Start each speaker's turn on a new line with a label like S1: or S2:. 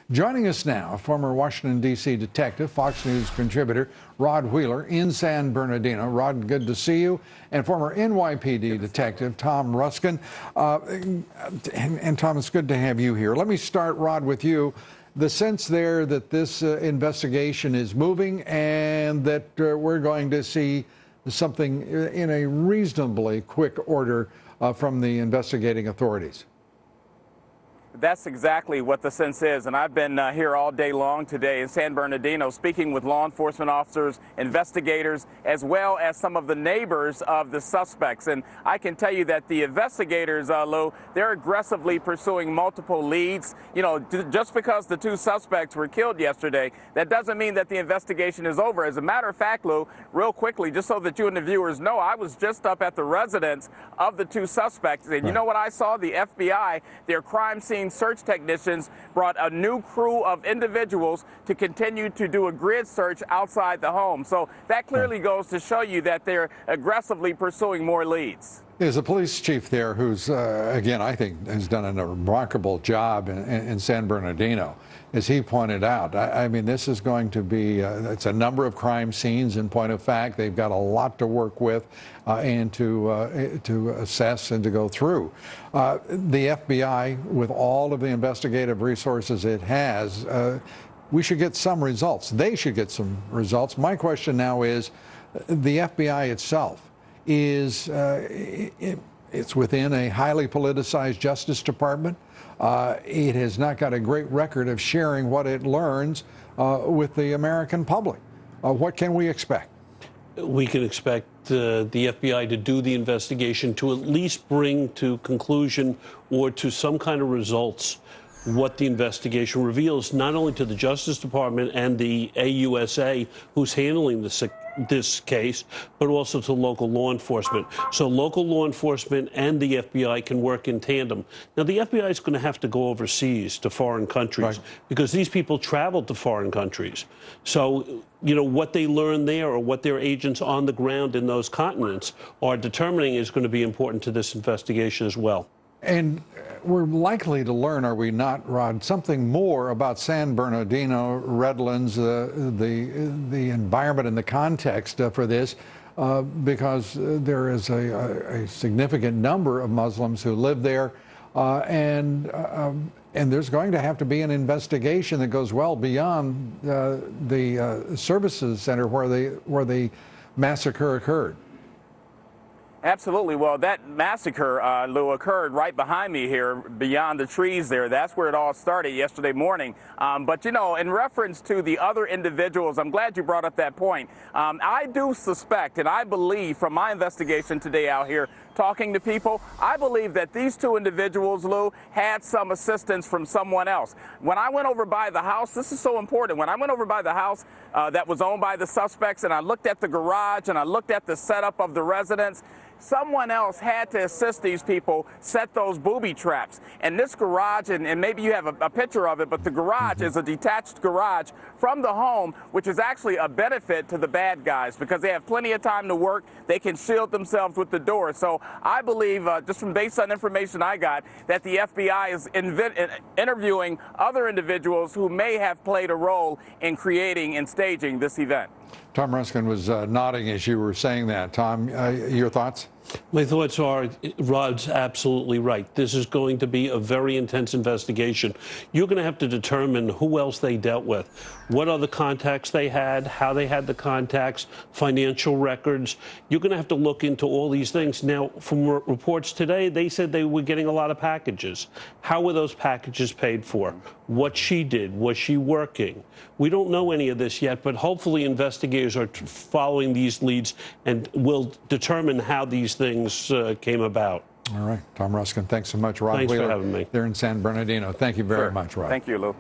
S1: Joining us now, former Washington, D.C. detective, Fox News contributor Rod Wheeler in San Bernardino. Rod, good to see you. And former NYPD detective Tom Ruskin. And Tom, it's good to have you here. Let me start, Rod, with you. The sense there that this investigation is moving and that we're going to see something in a reasonably quick order from the investigating authorities.
S2: That's exactly what the sense is, and I've been here all day long today in San Bernardino speaking with law enforcement officers, investigators, as well as some of the neighbors of the suspects. And I can tell you that the investigators, Lou, they're aggressively pursuing multiple leads. You know, just because the two suspects were killed yesterday, that doesn't mean that the investigation is over. As a matter of fact, Lou, real quickly, just so that you and the viewers know, I was just up at the residence of the two suspects, and you know what I saw? The FBI, their crime scene search technicians brought a new crew of individuals to continue to do a grid search outside the home. So that clearly goes to show you that they're aggressively pursuing more leads.
S1: There's a police chief there who's, again, I think has done a remarkable job in San Bernardino. As he pointed out, I mean, this is going to be, it's a number of crime scenes in point of fact. They've got a lot to work with and to assess and to go through. The FBI, with all of the investigative resources it has, we should get some results. They should get some results. My question now is, the FBI itself is, it's within a highly politicized Justice Department. It has not got a great record of sharing what it learns with the American public. What can we expect?
S3: We can expect the FBI to do the investigation, to at least bring to conclusion or to some kind of results what the investigation reveals, not only to the Justice Department and the AUSA, who's handling this case, but also to local law enforcement. So local law enforcement and the FBI can work in tandem. Now, the FBI is going to have to go overseas to foreign countries because these people traveled to foreign countries. So, you know, what they learn there or what their agents on the ground in those continents are determining is going to be important to this investigation as well.
S1: And we're likely to learn, are we not, Rod, something more about San Bernardino, Redlands, the environment and the context for this, because there is a significant number of Muslims who live there, and there's going to have to be an investigation that goes well beyond the services center where the massacre occurred.
S2: Absolutely. Well, that massacre, Lou, occurred right behind me here, beyond the trees there. That's where it all started yesterday morning. But, you know, in reference to the other individuals, I'm glad you brought up that point. I do suspect, and I believe from my investigation today out here, talking to people, I believe that these two individuals, Lou, had some assistance from someone else. When I went over by the house, this is so important, when I went over by the house that was owned by the suspects, and I looked at the garage and I looked at the setup of the residence, someone else had to assist these people set those booby traps. And this garage, and maybe you have a picture of it, but the garage is a detached garage from the home, which is actually a benefit to the bad guys because they have plenty of time to work. They can shield themselves with the door. So I believe, just from based on information I got, that the FBI is interviewing other individuals who may have played a role in creating and staging this event.
S1: Tom Ruskin was nodding as you were saying that. Tom, your thoughts?
S3: My thoughts are, Rod's absolutely right. This is going to be a very intense investigation. You're going to have to determine who else they dealt with, what other contacts they had, how they had the contacts, financial records. You're going to have to look into all these things. Now, from reports today, they said they were getting a lot of packages. How were those packages paid for? What she did? Was she working? We don't know any of this yet, but hopefully investigators are following these leads and will determine how these things came about.
S1: All right. Tom Ruskin, thanks so much. Rod
S3: Thanks
S1: Wheeler,
S3: for having me.
S1: There in San Bernardino. Thank you very much, Rod.
S2: Thank you, Lou.